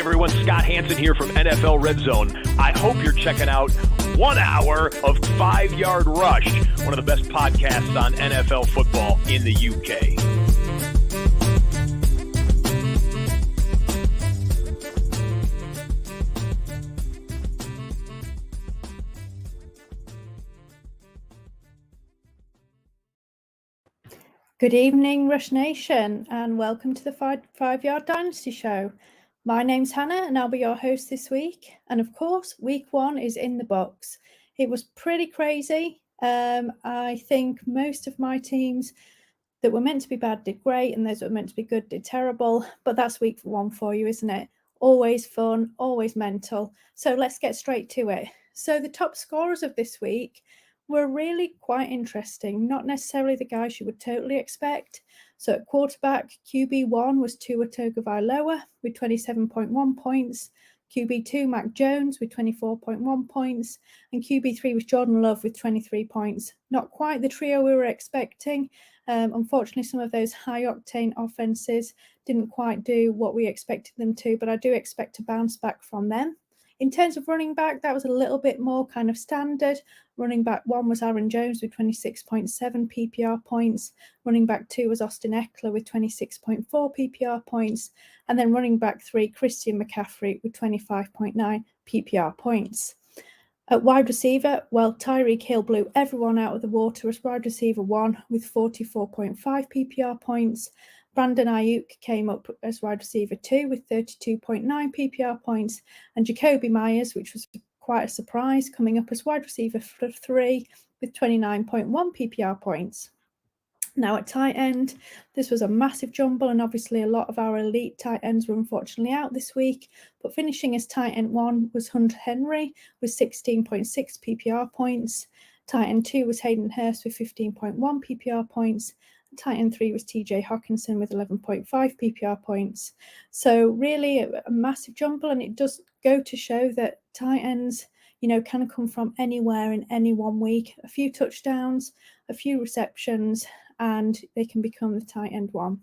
everyone. Scott Hansen here from NFL Red Zone. I hope you're checking out 1 hour of 5 Yard Rush, one of the best podcasts on NFL football in the UK. Good evening, Rush Nation, and welcome to the 5 Yard Dynasty Show. My name's Hannah, and I'll be your host this week. And of course, week 1 is in the books. It was pretty crazy. I think most of my teams that were meant to be bad did great, and those that were meant to be good did terrible. But that's week 1 for you, isn't it? Always fun, always mental. So let's get straight to it. So the top scorers of this week were really quite interesting, not necessarily the guys you would totally expect. So at quarterback, QB1 was Tua Tagovailoa with 27.1 points, QB2 Mac Jones with 24.1 points, and QB3 was Jordan Love with 23 points. Not quite the trio we were expecting. Unfortunately, some of those high-octane offenses didn't quite do what we expected them to, but I do expect to bounce back from them. In terms of running back, that was a little bit more kind of standard. Running back 1 was Aaron Jones with 26.7 PPR points. Running back 2 was Austin Eckler with 26.4 PPR points. And then running back 3, Christian McCaffrey with 25.9 PPR points. At wide receiver, well, Tyreek Hill blew everyone out of the water as wide receiver 1 with 44.5 PPR points. Brandon Ayuk came up as wide receiver 2 with 32.9 PPR points, and Jacoby Myers, which was quite a surprise, coming up as wide receiver 3 with 29.1 PPR points. Now at tight end, this was a massive jumble, and obviously a lot of our elite tight ends were unfortunately out this week, but finishing as tight end 1 was Hunter Henry with 16.6 PPR points. Tight end 2 was Hayden Hurst with 15.1 PPR points. Tight end 3 was TJ Hawkinson with 11.5 PPR points. So really a massive jumble, and it does go to show that tight ends, can come from anywhere in any 1 week. A few touchdowns, a few receptions, and they can become the tight end 1.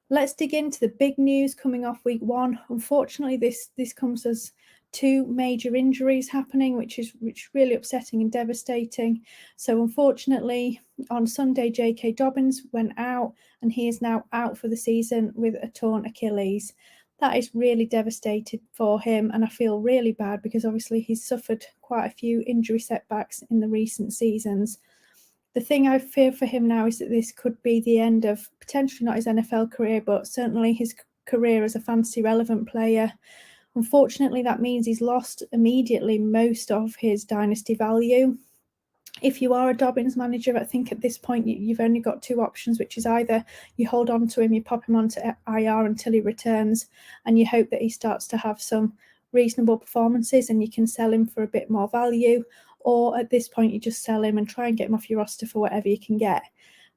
Let's dig into the big news coming off week 1. Unfortunately, this comes as 2 major injuries happening, which is really upsetting and devastating. So unfortunately, on Sunday, J.K. Dobbins went out, and he is now out for the season with a torn Achilles. That is really devastating for him, and I feel really bad because obviously he's suffered quite a few injury setbacks in the recent seasons. The thing I fear for him now is that this could be the end of potentially not his NFL career, but certainly his career as a fantasy relevant player. Unfortunately, that means he's lost immediately most of his dynasty value. If you are a Dobbins manager, I think at this point you've only got 2 options, which is either you hold on to him, you pop him onto IR until he returns, and you hope that he starts to have some reasonable performances and you can sell him for a bit more value, or at this point you just sell him and try and get him off your roster for whatever you can get.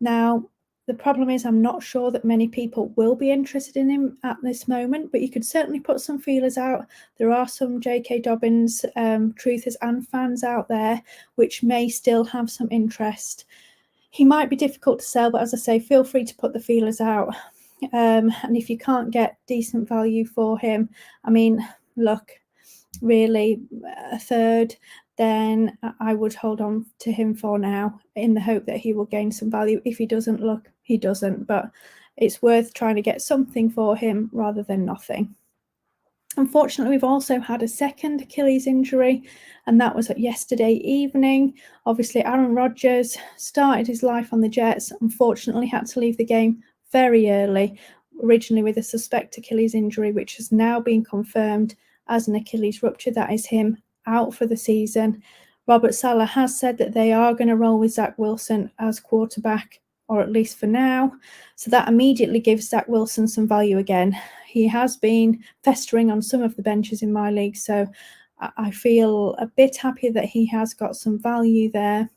Now, the problem is I'm not sure that many people will be interested in him at this moment, but you could certainly put some feelers out. There are some J.K. Dobbins truthers and fans out there which may still have some interest. He might be difficult to sell, but as I say, feel free to put the feelers out. And if you can't get decent value for him, I mean, look, really a third, then I would hold on to him for now in the hope that he will gain some value. If he doesn't, look, he doesn't, but it's worth trying to get something for him rather than nothing. Unfortunately, we've also had a second Achilles injury, and that was yesterday evening. Obviously, Aaron Rodgers started his life on the Jets, unfortunately had to leave the game very early, originally with a suspect Achilles injury, which has now been confirmed as an Achilles rupture. That is him out for the season. Robert Saleh has said that they are going to roll with Zach Wilson as quarterback, or at least for now. So that immediately gives Zach Wilson some value again. He has been festering on some of the benches in my league, so I feel a bit happier that he has got some value there.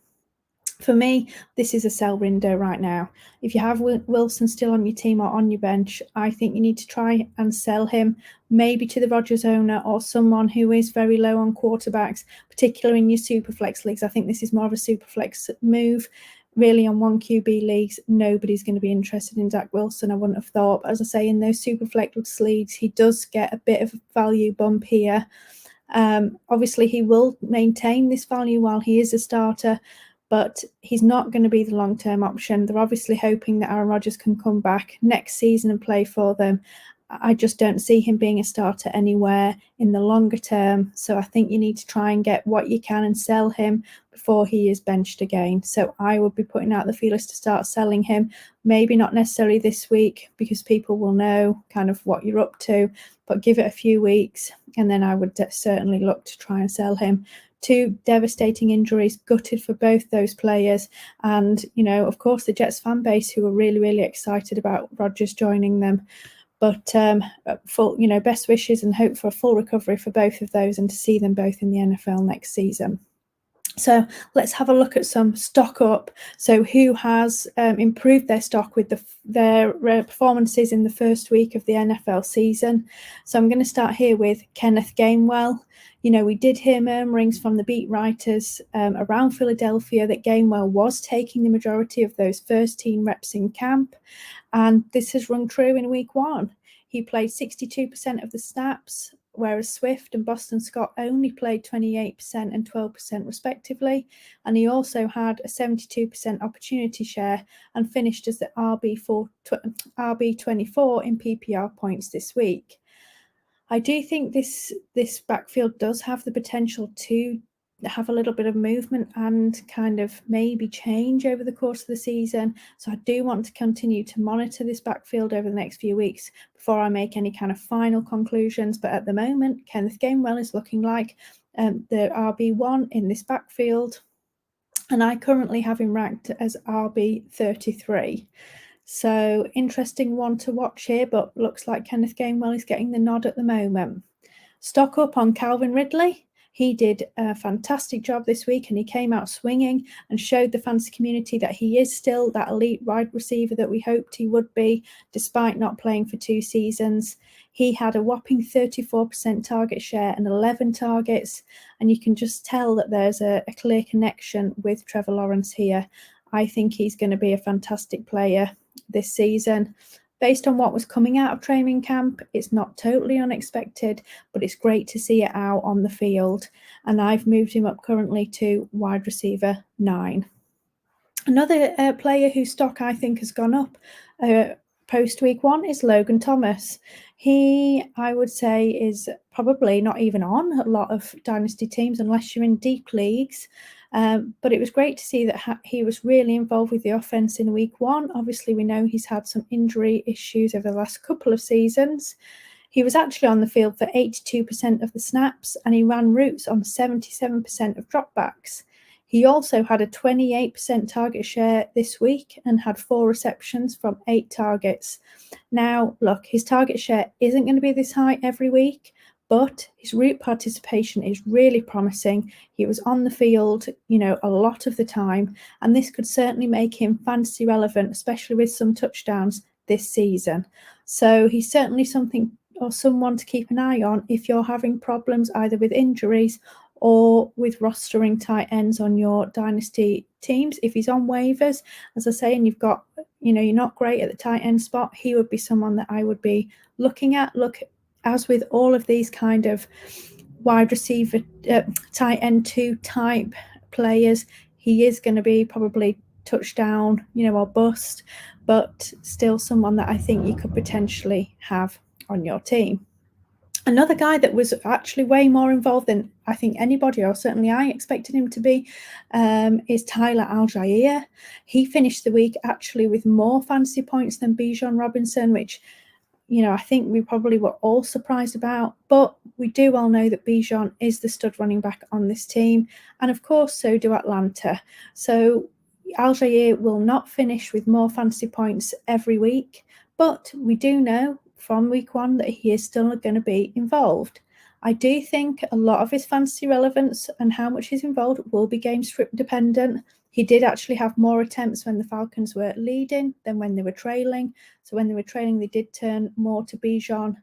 For me, this is a sell window right now. If you have Wilson still on your team or on your bench, I think you need to try and sell him, maybe to the Rodgers owner or someone who is very low on quarterbacks, particularly in your Superflex leagues. I think this is more of a Superflex move. really on 1 QB leagues, nobody's going to be interested in Zach Wilson, I wouldn't have thought. But as I say, in those super flex leagues, he does get a bit of a value bump here. Obviously, he will maintain this value while he is a starter, but he's not going to be the long-term option. They're obviously hoping that Aaron Rodgers can come back next season and play for them. I just don't see him being a starter anywhere in the longer term. So I think you need to try and get what you can and sell him before he is benched again. So I would be putting out the feelers to start selling him. Maybe not necessarily this week, because people will know kind of what you're up to, but give it a few weeks and then I would certainly look to try and sell him. 2 devastating injuries, gutted for both those players. And, of course, the Jets fan base, who are really, really excited about Rodgers joining them. But best wishes and hope for a full recovery for both of those and to see them both in the NFL next season. So let's have a look at some stock up. So who has improved their stock with their performances in the first week of the NFL season? So I'm going to start here with Kenneth Gainwell. We did hear murmurings from the beat writers around Philadelphia that Gainwell was taking the majority of those first team reps in camp. And this has rung true in week 1. He played 62% of the snaps, whereas Swift and Boston Scott only played 28% and 12% respectively. And he also had a 72% opportunity share and finished as the RB24 in PPR points this week. I do think this backfield does have the potential to have a little bit of movement and kind of maybe change over the course of the season. So I do want to continue to monitor this backfield over the next few weeks before I make any kind of final conclusions. But at the moment, Kenneth Gainwell is looking like the RB1 in this backfield. And I currently have him ranked as RB33. So interesting one to watch here, but looks like Kenneth Gainwell is getting the nod at the moment. Stock up on Calvin Ridley. He did a fantastic job this week and he came out swinging and showed the fantasy community that he is still that elite wide receiver that we hoped he would be, despite not playing for 2 seasons. He had a whopping 34% target share and 11 targets, and you can just tell that there's a clear connection with Trevor Lawrence here. I think he's going to be a fantastic player this season. Based on what was coming out of training camp, it's not totally unexpected, but it's great to see it out on the field. And I've moved him up currently to wide receiver 9. Another player whose stock I think has gone up post week 1 is Logan Thomas. He, I would say, is probably not even on a lot of dynasty teams unless you're in deep leagues. But it was great to see that he was really involved with the offense in week 1. Obviously, we know he's had some injury issues over the last couple of seasons. He was actually on the field for 82% of the snaps, and he ran routes on 77% of dropbacks. He also had a 28% target share this week and had 4 receptions from 8 targets. Now, look, his target share isn't going to be this high every week, but his route participation is really promising. He was on the field, a lot of the time, and this could certainly make him fantasy relevant, especially with some touchdowns this season. So he's certainly something or someone to keep an eye on if you're having problems either with injuries or with rostering tight ends on your dynasty teams. If he's on waivers, as I say, and you've got, you're not great at the tight end spot, he would be someone that I would be looking at. Look, as with all of these kind of wide receiver, tight end 2 type players, he is going to be probably touchdown, or bust, but still someone that I think you could potentially have on your team. Another guy that was actually way more involved than I think anybody, or certainly I expected him to be, is Tyler Algier. He finished the week actually with more fantasy points than Bijan Robinson, which I think we probably were all surprised about, but we do all know that Bijan is the stud running back on this team, and of course so do Atlanta. So Algier will not finish with more fantasy points every week, but we do know from week 1 that he is still going to be involved. I do think a lot of his fantasy relevance and how much he's involved will be game script dependent. He did actually have more attempts when the Falcons were leading than when they were trailing. So when they were trailing, they did turn more to Bijan.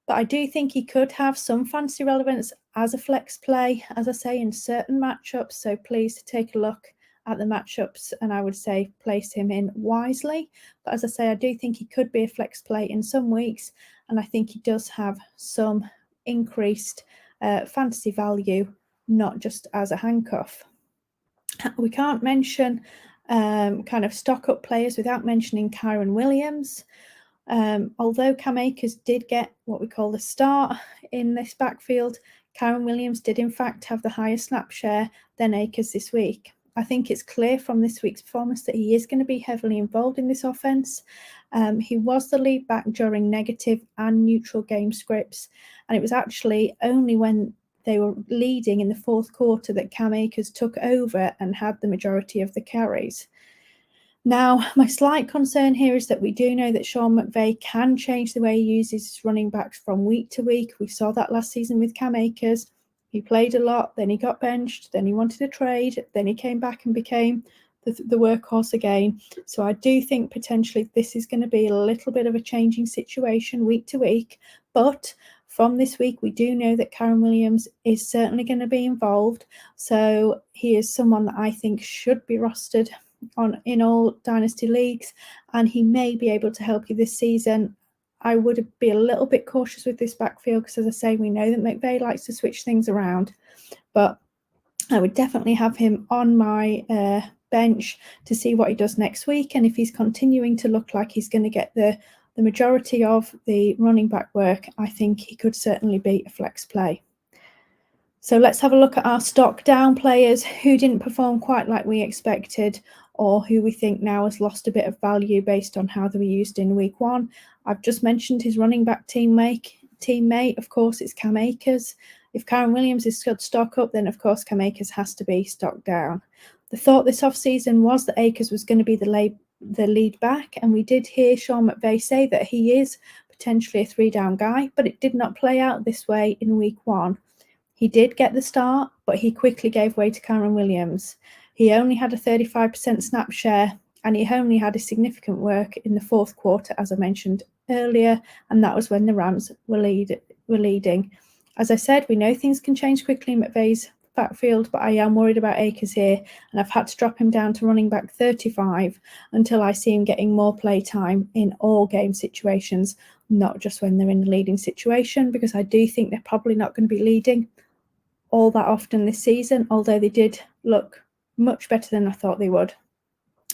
But I do think he could have some fantasy relevance as a flex play, as I say, in certain matchups. So please take a look at the matchups, and I would say place him in wisely. But as I say, I do think he could be a flex play in some weeks, and I think he does have some increased fantasy value, not just as a handcuff. We can't mention kind of stock up players without mentioning Kyren Williams. Although Cam Akers did get what we call the start in this backfield, Kyren Williams did in fact have the higher snap share than Akers this week. I think it's clear from this week's performance that he is going to be heavily involved in this offense. He was the lead back during negative and neutral game scripts, and it was actually only when they were leading in the fourth quarter that Cam Akers took over and had the majority of the carries. Now, my slight concern here is that we do know that Sean McVay can change the way he uses his running backs from week to week. We saw that last season with Cam Akers. He played a lot, then he got benched, then he wanted a trade, then he came back and became the workhorse again. So I do think potentially this is going to be a little bit of a changing situation week to week. But from this week, we do know that Kyren Williams is certainly going to be involved. So he is someone that I think should be rostered in all dynasty leagues, and he may be able to help you this season. I would be a little bit cautious with this backfield because, as I say, we know that McVay likes to switch things around, but I would definitely have him on my bench to see what he does next week. And if he's continuing to look like he's going to get the majority of the running back work, I think he could certainly be a flex play. So let's have a look at our stock down players who didn't perform quite like we expected, or who we think now has lost a bit of value based on how they were used in week one. I've just mentioned his running back teammate. Of course, it's Cam Akers. If Kyren Williams is stock up, then of course Cam Akers has to be stock down. The thought this offseason was that Akers was going to be the lead back, and we did hear Sean McVay say that he is potentially a 3-down guy, but it did not play out this way in week one. He did get the start, but he quickly gave way to Kyren Williams. He only had a 35% snap share, and he only had a significant work in the fourth quarter, as I mentioned earlier, and that was when the Rams were leading. As I said, we know things can change quickly in McVay's backfield, but I am worried about Akers here, and I've had to drop him down to running back 35 until I see him getting more play time in all game situations, not just when they're in the leading situation, because I do think they're probably not going to be leading all that often this season, although they did look much better than I thought they would.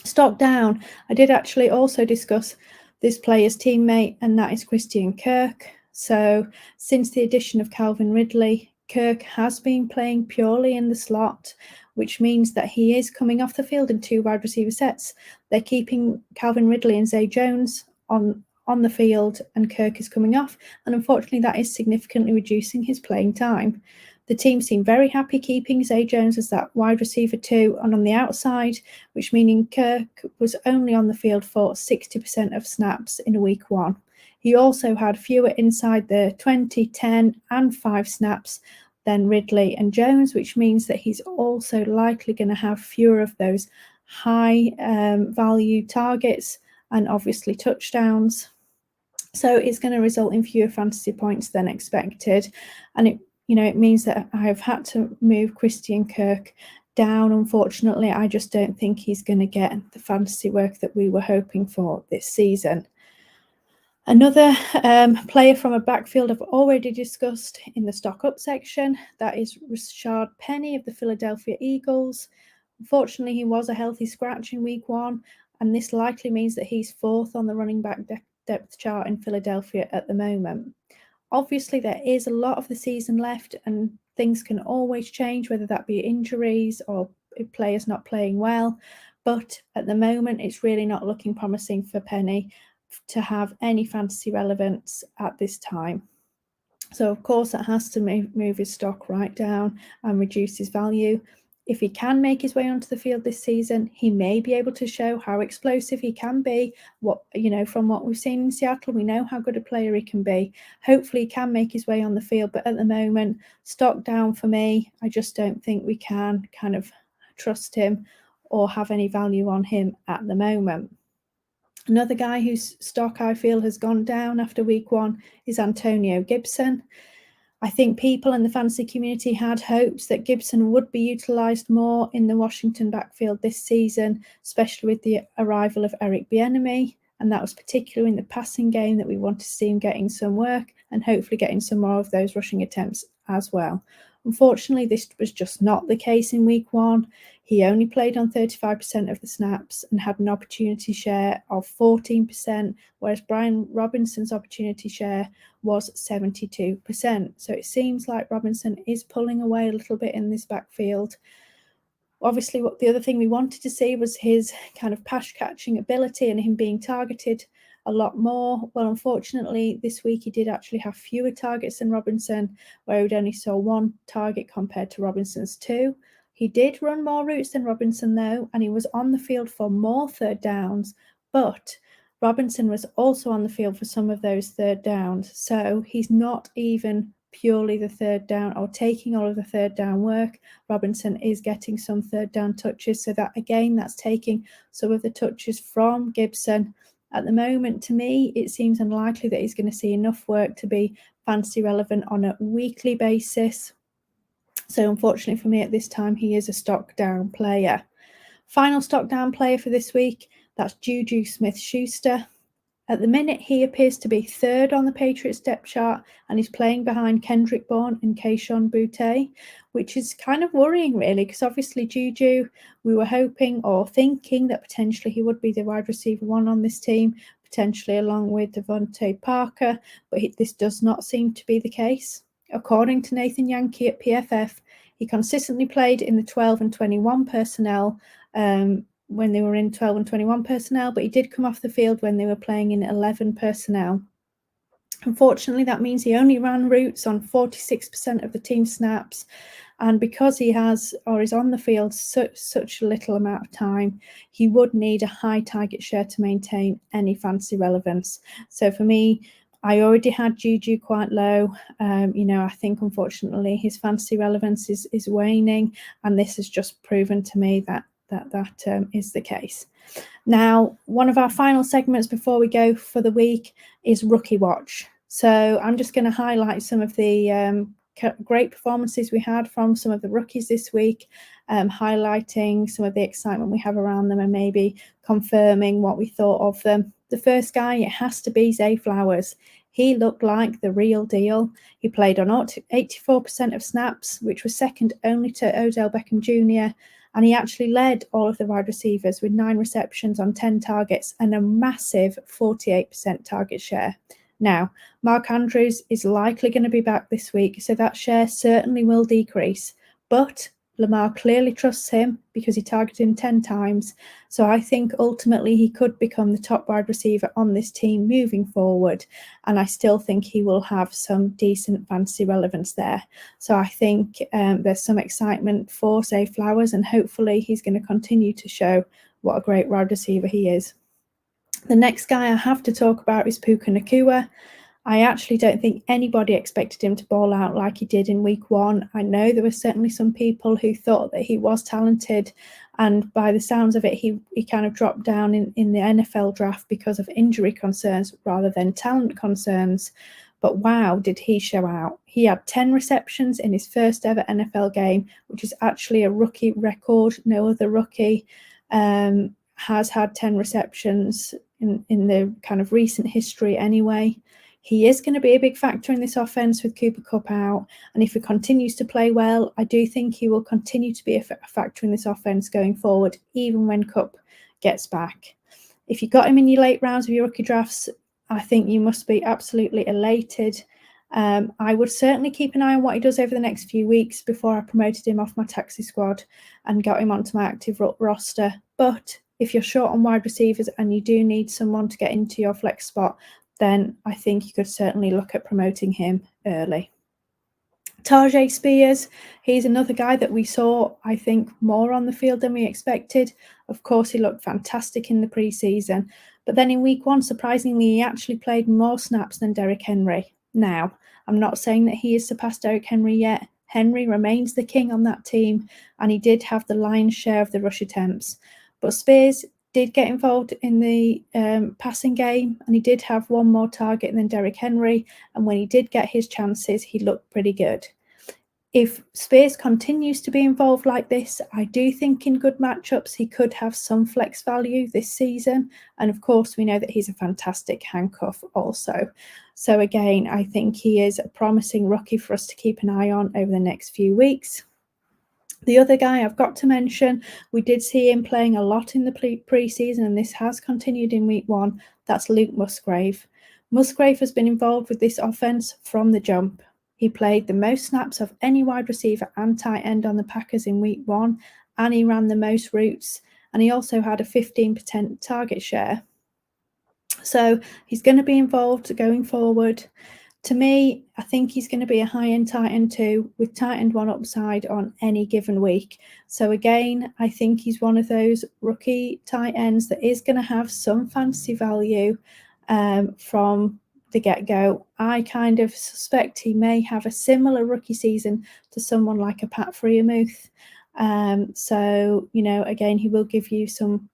Stock down, I did actually also discuss this player's teammate, and that is Christian Kirk. So since the addition of Calvin Ridley, Kirk has been playing purely in the slot, which means that he is coming off the field in 2 wide receiver sets. They're keeping Calvin Ridley and Zay Jones on the field, and Kirk is coming off, and unfortunately that is significantly reducing his playing time. The team seemed very happy keeping Zay Jones as that wide receiver 2 and on the outside, which meaning Kirk was only on the field for 60% of snaps in week one. He also had fewer inside the 20, 10 and 5 snaps than Ridley and Jones, which means that he's also likely going to have fewer of those high value targets and obviously touchdowns. So it's going to result in fewer fantasy points than expected. And it means that I've had to move Christian Kirk down. Unfortunately, I just don't think he's going to get the fantasy work that we were hoping for this season. Another player from a backfield I've already discussed in the stock up section, that is Rashard Penny of the Philadelphia Eagles. Unfortunately, he was a healthy scratch in week one, and this likely means that he's 4th on the running back depth chart in Philadelphia at the moment. Obviously, there is a lot of the season left, and things can always change, whether that be injuries or if players not playing well. But at the moment, it's really not looking promising for Penny to have any fantasy relevance at this time. So, of course, that has to move his stock right down and reduce his value. If he can make his way onto the field this season, he may be able to show how explosive he can be. From what we've seen in Seattle, we know how good a player he can be. Hopefully he can make his way on the field, but at the moment, stock down for me. I just don't think we can kind of trust him or have any value on him at the moment. Another guy whose stock I feel has gone down after week one is Antonio Gibson. I think people in the fantasy community had hopes that Gibson would be utilised more in the Washington backfield this season, especially with the arrival of Eric Bieniemy. And that was particularly in the passing game that we want to see him getting some work and hopefully getting some more of those rushing attempts as well. Unfortunately, this was just not the case in week 1. He only played on 35% of the snaps and had an opportunity share of 14%, whereas Brian Robinson's opportunity share was 72%. So it seems like Robinson is pulling away a little bit in this backfield. Obviously, what the other thing we wanted to see was his kind of pass catching ability and him being targeted a lot more. Well, unfortunately, this week he did actually have fewer targets than Robinson, where he'd only saw 1 target compared to Robinson's 2. He did run more routes than Robinson, though, and he was on the field for more third downs, but Robinson was also on the field for some of those third downs. So he's not even purely the third down or taking all of the third down work. Robinson is getting some third down touches. So that, again, that's taking some of the touches from Gibson. At the moment, to me, it seems unlikely that he's going to see enough work to be fantasy relevant on a weekly basis. So unfortunately for me at this time, he is a stock down player. Final stock down player for this week, that's Juju Smith-Schuster. At the minute, he appears to be 3rd on the Patriots depth chart and is playing behind Kendrick Bourne and Kayshon Boutte, which is kind of worrying, really, because obviously Juju, we were hoping or thinking that potentially he would be the wide receiver 1 on this team, potentially along with Devontae Parker, but this does not seem to be the case. According to Nathan Yankee at PFF, he consistently played in the 12 and 21 personnel when they were in 12 and 21 personnel, but he did come off the field when they were playing in 11 personnel. Unfortunately, that means he only ran routes on 46% of the team snaps. And because he has or is on the field such a little amount of time, he would need a high target share to maintain any fantasy relevance. So for me, I already had Juju quite low. I think, unfortunately, his fantasy relevance is waning. And this has just proven to me that is the case. Now, one of our final segments before we go for the week is Rookie Watch. So I'm just going to highlight some of the great performances we had from some of the rookies this week, highlighting some of the excitement we have around them and maybe confirming what we thought of them. The first guy, it has to be Zay Flowers. He looked like the real deal. He played on 84% of snaps, which was second only to Odell Beckham Jr., and he actually led all of the wide receivers with 9 receptions on 10 targets and a massive 48% target share. Now, Mark Andrews is likely going to be back this week, so that share certainly will decrease. But Lamar clearly trusts him because he targeted him 10 times. So I think ultimately he could become the top wide receiver on this team moving forward. And I still think he will have some decent fantasy relevance there. So I think there's some excitement for Zay Flowers, and hopefully he's going to continue to show what a great wide receiver he is. The next guy I have to talk about is Puka Nacua. I actually don't think anybody expected him to ball out like he did in week 1. I know there were certainly some people who thought that he was talented, and by the sounds of it, he kind of dropped down in the NFL draft because of injury concerns rather than talent concerns. But wow, did he show out. He had 10 receptions in his first ever NFL game, which is actually a rookie record. No other rookie has had 10 receptions in the kind of recent history anyway. He is going to be a big factor in this offense with Cooper Kupp out. And if he continues to play well, I do think he will continue to be a factor in this offense going forward, even when Kupp gets back. If you got him in your late rounds of your rookie drafts, I think you must be absolutely elated. I would certainly keep an eye on what he does over the next few weeks before I promoted him off my taxi squad and got him onto my active roster. But if you're short on wide receivers and you do need someone to get into your flex spot, then I think you could certainly look at promoting him early. Tajay Spears, he's another guy that we saw, I think, more on the field than we expected. Of course, he looked fantastic in the preseason. But then in week 1, surprisingly, he actually played more snaps than Derrick Henry. Now, I'm not saying that he has surpassed Derrick Henry yet. Henry remains the king on that team, and he did have the lion's share of the rush attempts. But Spears did get involved in the passing game, and he did have one more target than Derrick Henry. And when he did get his chances, he looked pretty good. If Spears continues to be involved like this, I do think in good matchups he could have some flex value this season. And of course, we know that he's a fantastic handcuff also. So again, I think he is a promising rookie for us to keep an eye on over the next few weeks. The other guy I've got to mention, we did see him playing a lot in the pre-season, and this has continued in week 1. That's Luke Musgrave. Musgrave has been involved with this offense from the jump. He played the most snaps of any wide receiver and tight end on the Packers in week 1, and he ran the most routes, and he also had a 15% target share. So he's going to be involved going forward. To me, I think he's going to be a high-end tight end 2 with tight end 1 upside on any given week. So again, I think he's one of those rookie tight ends that is going to have some fantasy value from the get-go. I kind of suspect he may have a similar rookie season to someone like a Pat Freiermuth. So, you know, again, he will give you some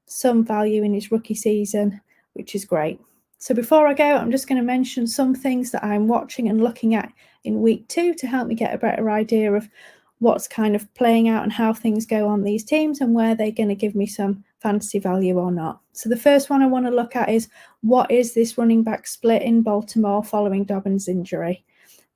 value in his rookie season, which is great. So before I go, I'm just going to mention some things that I'm watching and looking at in week 2 to help me get a better idea of what's kind of playing out and how things go on these teams and where they're going to give me some fantasy value or not. So the first one I want to look at is, what is this running back split in Baltimore following Dobbins' injury?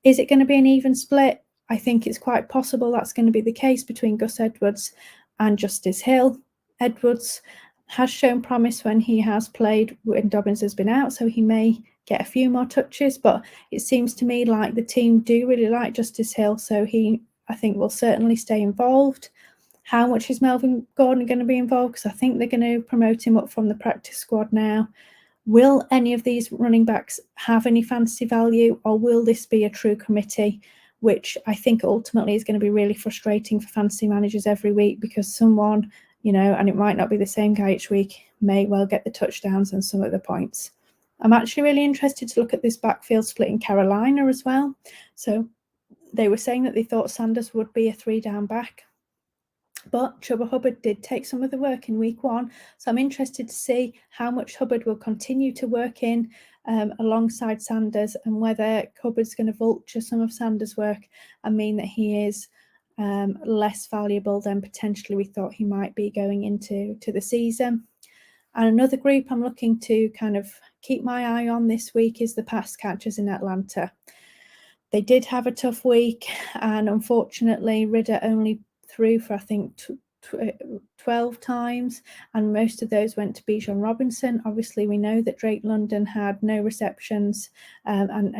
Is it going to be an even split? I think it's quite possible that's going to be the case between Gus Edwards and Justice Hill. Edwards has shown promise when he has played when Dobbins has been out, so he may get a few more touches, but it seems to me like the team do really like Justice Hill, so he, I think, will certainly stay involved. How much is Melvin Gordon going to be involved? Because I think they're going to promote him up from the practice squad now. Will any of these running backs have any fantasy value, or will this be a true committee, which I think ultimately is going to be really frustrating for fantasy managers every week, because someone, you know, and it might not be the same guy each week, may well get the touchdowns and some of the points. I'm actually really interested to look at this backfield split in Carolina as well. So they were saying that they thought Sanders would be a 3-down back, but Chuba Hubbard did take some of the work in week 1. So I'm interested to see how much Hubbard will continue to work in alongside Sanders, and whether Hubbard's going to vulture some of Sanders' work and mean that he is less valuable than potentially we thought he might be going into the season. And another group I'm looking to kind of keep my eye on this week is the pass catchers in Atlanta. They did have a tough week, and unfortunately Ridder only threw for, I think, 12 times, and most of those went to Bijan Robinson. Obviously, we know that Drake London had no receptions and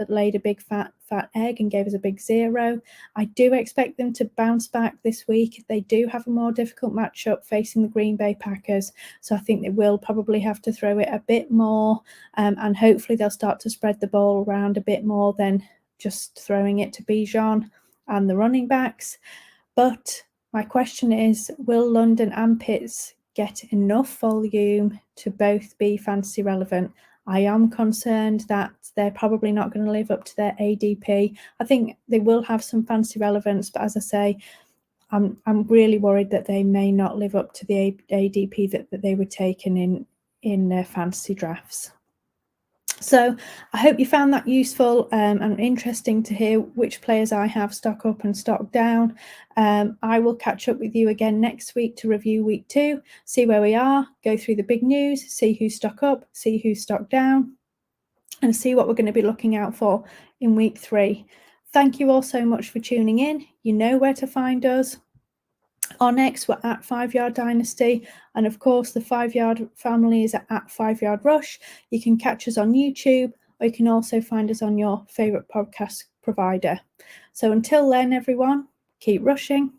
laid a big fat egg and gave us a big 0. I do expect them to bounce back this week. They do have a more difficult matchup facing the Green Bay Packers, so I think they will probably have to throw it a bit more, and hopefully they'll start to spread the ball around a bit more than just throwing it to Bijan and the running backs. But my question is, will London and Pitts get enough volume to both be fantasy relevant? I am concerned that they're probably not going to live up to their ADP. I think they will have some fantasy relevance, but as I say, I'm really worried that they may not live up to the ADP that they were taken in their fantasy drafts. So I hope you found that useful and interesting to hear which players I have stock up and stock down. I will catch up with you again next week to review week 2, see where we are, go through the big news, see who's stock up, see who's stock down, and see what we're going to be looking out for in week 3. Thank you all so much for tuning in. You know where to find us. On X, we're at 5 Yard Dynasty, and of course the 5 Yard family is at 5 Yard Rush. You can catch us on YouTube, or you can also find us on your favourite podcast provider. So until then, everyone, keep rushing.